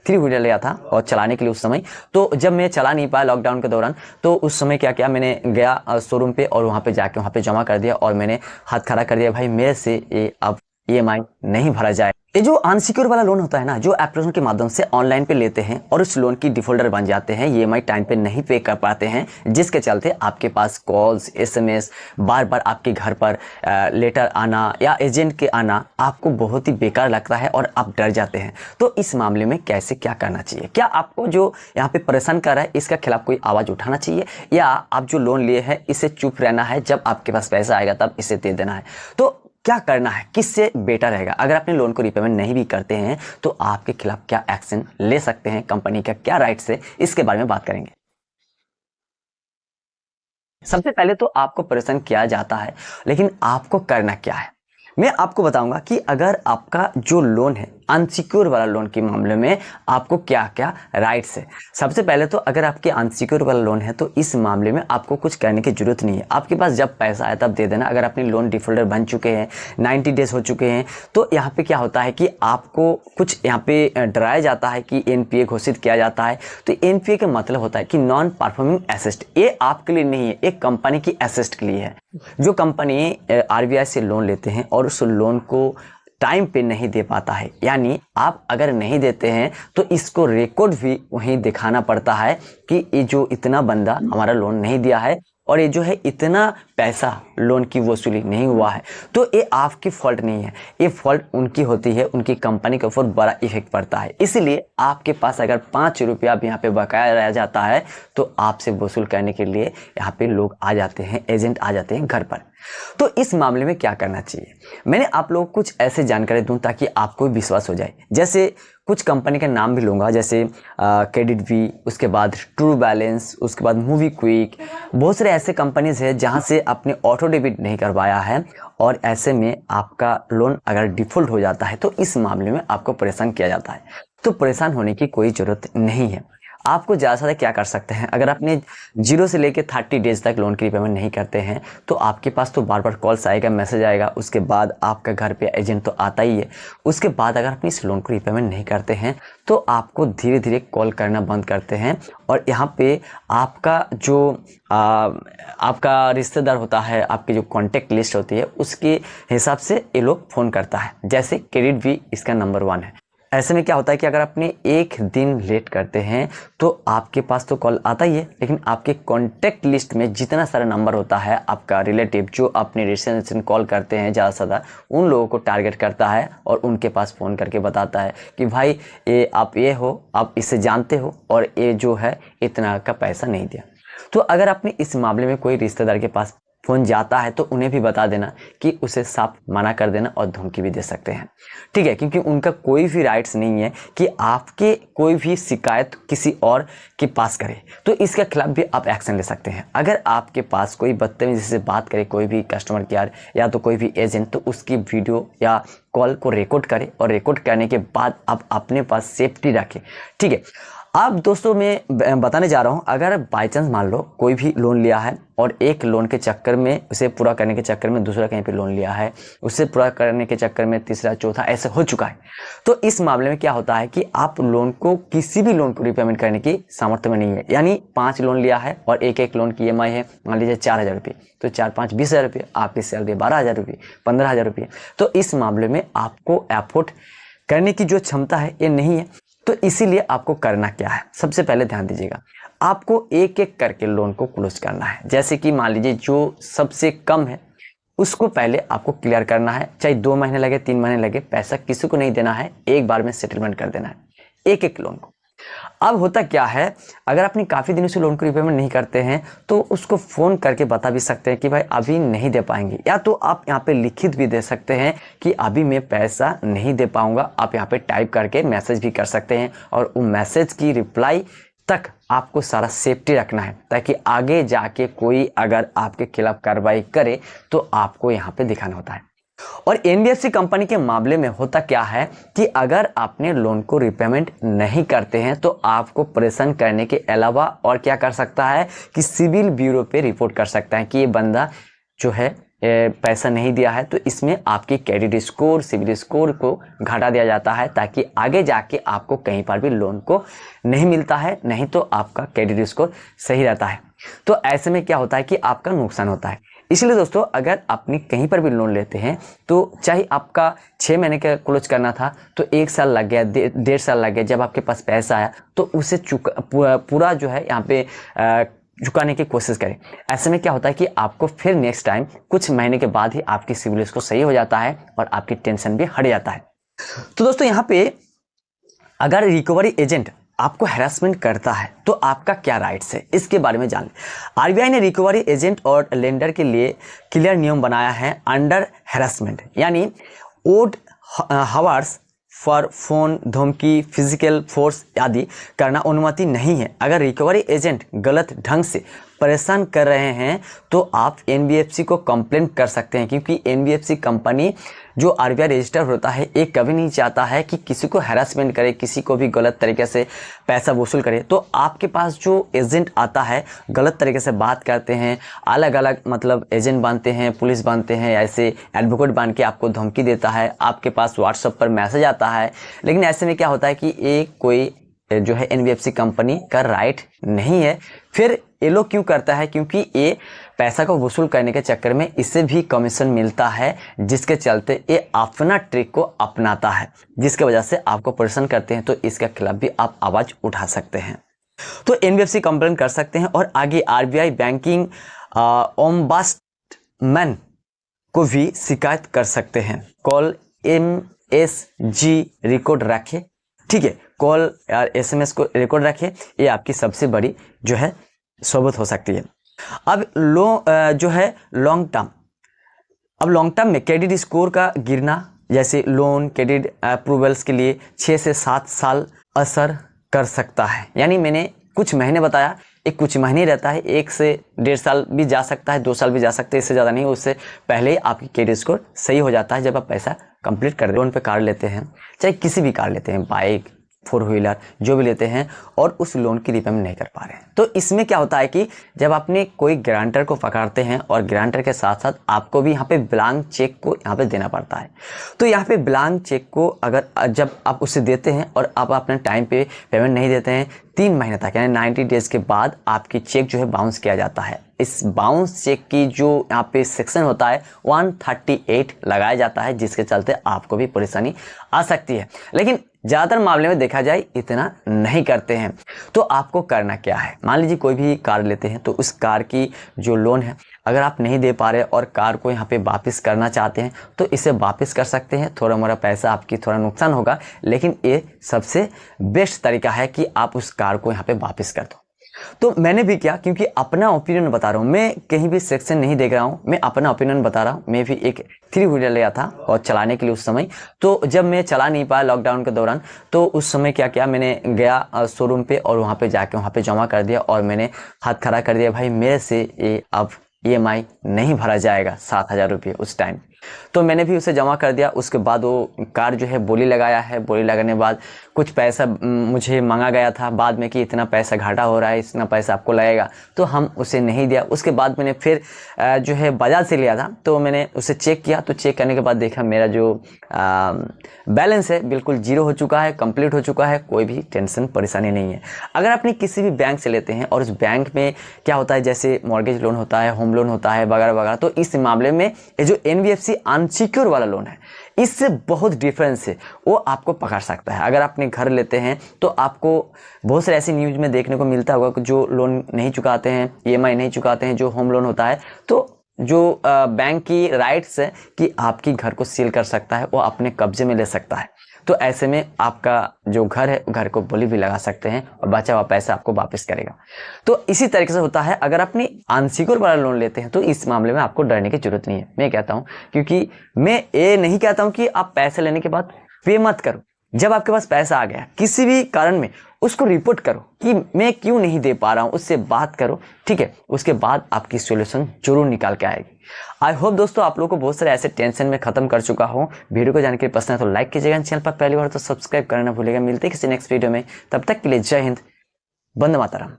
Three wheeler लिया था और चलाने के लिए उस समय। तो जब मैं चला नहीं पाया लॉकडाउन के दौरान, तो उस समय क्या किया, मैंने गया शोरूम पे और वहाँ पे जाके वहाँ पे जमा कर दिया और मैंने हाथ खड़ा कर दिया, भाई मेरे से ये अब EMI नहीं भरा जाए। ये जो अनसिक्योर वाला लोन होता है ना, जो एप्लीकेशन के माध्यम से ऑनलाइन पे लेते हैं और उस लोन की डिफॉल्टर बन जाते हैं, EMI टाइम पे नहीं पे कर पाते हैं, जिसके चलते आपके पास कॉल्स, SMS, बार बार आपके घर पर लेटर आना या एजेंट के आना आपको बहुत ही बेकार लगता है और आप डर जाते हैं। तो इस मामले में कैसे क्या करना चाहिए? क्या आपको जो यहाँ पे परेशान कर रहा है इसका खिलाफ कोई आवाज़ उठाना चाहिए, या आप जो लोन लिए हैं इससे चुप रहना है, जब आपके पास पैसा आएगा तब इसे दे देना है? तो क्या करना है, किससे बेटर रहेगा? अगर अपने लोन को रीपेमेंट नहीं भी करते हैं तो आपके खिलाफ क्या एक्शन ले सकते हैं, कंपनी का क्या राइट्स है, इसके बारे में बात करेंगे। सबसे पहले तो आपको परेशान किया जाता है, लेकिन आपको करना क्या है मैं आपको बताऊंगा कि अगर आपका जो लोन है अनसिक्योर वाला लोन के मामले में आपको क्या क्या राइट्स है। सबसे पहले तो अगर आपके अनसिक्योर वाला लोन है तो इस मामले में आपको कुछ करने की जरूरत नहीं है, आपके पास जब पैसा आए तब दे देना। अगर अपने लोन डिफॉल्टर बन चुके हैं, 90 डेज हो चुके हैं, तो यहाँ पे क्या होता है कि आपको कुछ यहाँ पे डराया जाता है कि NPA घोषित किया जाता है। तो NPA का मतलब होता है कि नॉन परफॉर्मिंग एसेट। ये आपके लिए नहीं है, एक कंपनी की एसेट के लिए है। जो कंपनी RBI से लोन लेते हैं और उस लोन को टाइम पे नहीं दे पाता है, यानी आप अगर नहीं देते हैं तो इसको रिकॉर्ड भी वहीं दिखाना पड़ता है कि ये जो इतना बंदा हमारा लोन नहीं दिया है और ये जो है इतना पैसा लोन की वसूली नहीं हुआ है। तो ये आपकी फॉल्ट नहीं है, ये फॉल्ट उनकी होती है, उनकी कंपनी के ऊपर बड़ा इफेक्ट पड़ता है। इसलिए आपके पास अगर 5 रुपया भी यहाँ पे बकाया रह जाता है तो आपसे वसूल करने के लिए यहाँ पे लोग आ जाते हैं, एजेंट आ जाते हैं घर पर। तो इस मामले में क्या करना चाहिए, मैंने आप लोगों को कुछ ऐसे जानकारी दूं ताकि आपको विश्वास हो जाए। जैसे कुछ कंपनी का नाम भी लूँगा, जैसे क्रेडिट बी, उसके बाद ट्रू बैलेंस, उसके बाद मूवी क्विक। बहुत सारे ऐसे कंपनीज हैं जहां से आपने ऑटो डेबिट नहीं करवाया है और ऐसे में आपका लोन अगर डिफॉल्ट हो जाता है तो इस मामले में आपको परेशान किया जाता है। तो परेशान होने की कोई ज़रूरत नहीं है। आपको ज़्यादा से ज़्यादा क्या कर सकते हैं, अगर आपने 0 से लेकर 30 डेज तक लोन की रीपेमेंट नहीं करते हैं तो आपके पास तो बार बार कॉल्स आएगा, मैसेज आएगा, उसके बाद आपका घर पे एजेंट तो आता ही है। उसके बाद अगर अपनी इस लोन को रीपेमेंट नहीं करते हैं तो आपको धीरे धीरे कॉल करना बंद करते हैं और यहाँ पे आपका जो आपका रिश्तेदार होता है, आपकी जो कॉन्टैक्ट लिस्ट होती है उसके हिसाब से ये लोग फ़ोन करता है। जैसे क्रेडिट भी इसका नंबर 1 है। ऐसे में क्या होता है कि अगर आपने एक दिन लेट करते हैं तो आपके पास तो कॉल आता ही है, लेकिन आपके कॉन्टैक्ट लिस्ट में जितना सारा नंबर होता है आपका रिलेटिव जो अपने रिलेशन कॉल करते हैं ज़्यादा से ज़्यादा, उन लोगों को टारगेट करता है और उनके पास फ़ोन करके बताता है कि भाई ये आप ये हो, आप इसे जानते हो और ये जो है इतना का पैसा नहीं दिया। तो अगर आपने इस मामले में कोई रिश्तेदार के पास फ़ोन जाता है तो उन्हें भी बता देना कि उसे साफ मना कर देना और धमकी भी दे सकते हैं, ठीक है, क्योंकि उनका कोई भी राइट्स नहीं है कि आपके कोई भी शिकायत किसी और के पास करे। तो इसके खिलाफ भी आप एक्शन ले सकते हैं। अगर आपके पास कोई बदतमीजी से बात करे, कोई भी कस्टमर केयर या तो कोई भी एजेंट, तो उसकी वीडियो या कॉल को रिकॉर्ड करें और रिकॉर्ड करने के बाद आप अपने पास सेफ्टी रखें, ठीक है। अब दोस्तों मैं बताने जा रहा हूं, अगर बाई चांस मान लो कोई भी लोन लिया है और एक लोन के चक्कर में, उसे पूरा करने के चक्कर में दूसरा कहीं पे लोन लिया है, उससे पूरा करने के चक्कर में तीसरा चौथा ऐसे हो चुका है, तो इस मामले में क्या होता है कि आप लोन को, किसी भी लोन को रीपेमेंट करने की सामर्थ्य में नहीं है। यानी 5 लोन लिया है और एक एक लोन की EMI है मान लीजिए 4,000 रुपये, तो 4 5 20,000 रुपये, आपकी सैलरी 12,000 रुपये, 15,000 रुपये। तो इस मामले में आपको एफोर्ड करने की जो क्षमता है ये नहीं है। तो इसीलिए आपको करना क्या है, सबसे पहले ध्यान दीजिएगा, आपको एक एक करके लोन को क्लोज करना है। जैसे कि मान लीजिए जो सबसे कम है उसको पहले आपको क्लियर करना है, चाहे 2 महीने लगे 3 महीने लगे, पैसा किसी को नहीं देना है, एक बार में सेटलमेंट कर देना है एक एक लोन को। अब होता क्या है, अगर अपनी काफ़ी दिनों से लोन को रीपेमेंट नहीं करते हैं तो उसको फ़ोन करके बता भी सकते हैं कि भाई अभी नहीं दे पाएंगे, या तो आप यहाँ पे लिखित भी दे सकते हैं कि अभी मैं पैसा नहीं दे पाऊंगा। आप यहाँ पे टाइप करके मैसेज भी कर सकते हैं और उस मैसेज की रिप्लाई तक आपको सारा सेफ्टी रखना है, ताकि आगे जाके कोई अगर आपके खिलाफ कार्रवाई करे तो आपको यहाँ पे दिखाना होता है। और NBFC कंपनी के मामले में होता क्या है कि अगर आपने लोन को रिपेमेंट नहीं करते हैं तो आपको परेशान करने के अलावा और क्या कर सकता है कि सिविल ब्यूरो पे रिपोर्ट कर सकता है कि ये बंदा जो है पैसा नहीं दिया है तो इसमें आपकी क्रेडिट स्कोर, सिविल स्कोर को घटा दिया जाता है ताकि आगे जाके आपको कहीं पर भी लोन को नहीं मिलता है, नहीं तो आपका क्रेडिट स्कोर सही रहता है। तो ऐसे में क्या होता है कि आपका नुकसान होता है। इसलिए दोस्तों अगर आपने कहीं पर भी लोन लेते हैं तो चाहे आपका 6 महीने का क्लोज करना था तो 1 साल लग गया, 1.5 साल लग गया, जब आपके पास पैसा आया तो उसे पूरा जो है यहाँ पे चुकाने की कोशिश करें। ऐसे में क्या होता है कि आपको फिर नेक्स्ट टाइम कुछ महीने के बाद ही आपकी सिविल स्कोर सही हो जाता है और आपकी टेंशन भी हट जाता है। तो दोस्तों यहाँ पे अगर रिकवरी एजेंट आपको हैरेसमेंट करता है तो आपका क्या राइट्स है, इसके बारे में जान लें। आरबीआई ने रिकवरी एजेंट और लेंडर के लिए क्लियर नियम बनाया है। अंडर हैरेसमेंट यानी ओड हावर्स फॉर फोन, धमकी, फिजिकल फोर्स आदि करना अनुमति नहीं है। अगर रिकवरी एजेंट गलत ढंग से परेशान कर रहे हैं तो आप एनबीएफसी को कंप्लेंट कर सकते हैं, क्योंकि एनबीएफसी कंपनी जो आरबीआई रजिस्टर होता है ये कभी नहीं चाहता है कि किसी को हैरेसमेंट करे, किसी को भी गलत तरीके से पैसा वसूल करे। तो आपके पास जो एजेंट आता है गलत तरीके से बात करते हैं, अलग अलग मतलब एजेंट बनते हैं, पुलिस बनते हैं, ऐसे एडवोकेट बन के आपको धमकी देता है, आपके पास व्हाट्सएप पर मैसेज आता है। लेकिन ऐसे में क्या होता है कि ये कोई जो है एनबीएफसी कंपनी का राइट नहीं है। फिर ये लोग क्यों करता है, क्योंकि ये पैसा को वसूल करने के चक्कर में इससे भी कमीशन मिलता है, जिसके चलते ये अपना ट्रिक को अपनाता है, जिसके वजह से आपको परेशान करते हैं। तो इसके खिलाफ भी आप आवाज उठा सकते हैं। तो एनबीएफसी कंप्लेन कर सकते हैं और आगे आरबीआई बैंकिंग ओम्बड्समैन को भी शिकायत कर सकते हैं। कॉल MSG रिकॉर्ड रखें, ठीक है, कॉल और SMS को रिकॉर्ड रखें, ये आपकी सबसे बड़ी जो है सबूत हो सकती है। अब जो है लॉन्ग टर्म, अब लॉन्ग टर्म में क्रेडिट स्कोर का गिरना, जैसे लोन क्रेडिट अप्रूवल्स के लिए 6 से 7 साल असर कर सकता है। यानी मैंने कुछ महीने बताया, एक कुछ महीने रहता है, 1 से 1.5 साल भी जा सकता है, 2 साल भी जा सकते हैं, इससे ज़्यादा नहीं। उससे पहले आपकी क्रेडिट स्कोर सही हो जाता है जब आप पैसा कंप्लीट कर दें। लोन पे कार लेते हैं, चाहे किसी भी कार लेते हैं, बाइक, 4 व्हीलर जो भी लेते हैं, और उस लोन की रीपेमेंट नहीं कर पा रहे हैं, तो इसमें क्या होता है कि जब आपने कोई गारंटर को पकड़ते हैं और गारंटर के साथ साथ आपको भी यहाँ पे ब्लैंक चेक को यहाँ पे देना पड़ता है। तो यहाँ पे ब्लैंक चेक को अगर जब आप उसे देते हैं और आप अपने टाइम पे पेमेंट नहीं देते हैं, 3 महीने तक यानी 90 डेज के बाद आपकी चेक जो है बाउंस किया जाता है। इस बाउंस चेक की जो यहाँ पे सेक्शन होता है 138 लगाया जाता है, जिसके चलते आपको भी परेशानी आ सकती है। लेकिन ज़्यादातर मामले में देखा जाए इतना नहीं करते हैं। तो आपको करना क्या है, मान लीजिए कोई भी कार लेते हैं तो उस कार की जो लोन है अगर आप नहीं दे पा रहे और कार को यहाँ पे वापस करना चाहते हैं तो इसे वापस कर सकते हैं। थोड़ा मोड़ा पैसा आपकी थोड़ा नुकसान होगा, लेकिन ये सबसे बेस्ट तरीका है कि आप उस कार को यहाँ पे वापस कर दो। तो मैंने भी किया, क्योंकि अपना ओपिनियन बता रहा हूँ, मैं कहीं भी सेक्शन नहीं देख रहा हूँ, मैं अपना ओपिनियन बता रहा हूँ। मैं भी एक 3 व्हीलर लिया था और चलाने के लिए उस समय, तो जब मैं चला नहीं पाया लॉकडाउन के दौरान, तो उस समय क्या किया, मैंने गया शोरूम पे और वहाँ पे जाके वहाँ पे जमा कर दिया और मैंने हाथ खड़ा कर दिया, भाई मेरे से ये अब EMI नहीं भरा जाएगा 7,000 रुपये उस टाइम। तो मैंने भी उसे जमा कर दिया। उसके बाद वो कार जो है बोली लगाया है, बोली लगाने के बाद कुछ पैसा मुझे मांगा गया था बाद में कि इतना पैसा घाटा हो रहा है, इतना पैसा आपको लगेगा, तो हम उसे नहीं दिया। उसके बाद मैंने फिर जो है बाजार से लिया था, तो मैंने उसे चेक किया, तो चेक करने के बाद देखा मेरा जो बैलेंस है बिल्कुल 0 हो चुका है, कंप्लीट हो चुका है, कोई भी टेंशन परेशानी नहीं है। अगर अपनी किसी भी बैंक से लेते हैं और उस बैंक में क्या होता है, जैसे मॉर्गेज लोन होता है, होम लोन होता है वगैरह वगैरह, तो इस मामले में ये जो NBFC अनसिक्योर वाला लोन है इससे बहुत डिफरेंस है, वो आपको पकड़ सकता है। अगर अपने घर लेते हैं तो आपको बहुत सारे ऐसी न्यूज़ में देखने को मिलता होगा कि जो लोन नहीं चुकाते हैं, EMI नहीं चुकाते हैं, जो होम लोन होता है, तो जो बैंक की राइट्स है कि आपकी घर को सील कर सकता है, वो अपने कब्जे में ले सकता है। तो ऐसे में आपका जो घर है घर को बोली भी लगा सकते हैं और बचा हुआ पैसा आपको वापस करेगा। तो इसी तरीके से होता है अगर अपनी अनसिक्योर वाला लोन लेते हैं, तो इस मामले में आपको डरने की जरूरत नहीं है, मैं कहता हूं। क्योंकि मैं ये नहीं कहता हूं कि आप पैसे लेने के बाद पे मत करो। जब आपके पास पैसा आ गया किसी भी कारण में, उसको रिपोर्ट करो कि मैं क्यों नहीं दे पा रहा हूं, उससे बात करो, ठीक है। उसके बाद आपकी सॉल्यूशन जरूर निकाल के आएगी। आई होप दोस्तों आप लोगों को बहुत सारे ऐसे टेंशन में खत्म कर चुका हूं। वीडियो को जानकारी पसंद है तो लाइक कीजिएगा, चैनल पर पहली बार तो सब्सक्राइब करना भूलिएगा। मिलते हैं किसी नेक्स्ट वीडियो में, तब तक के लिए जय हिंद, वंदे मातरम।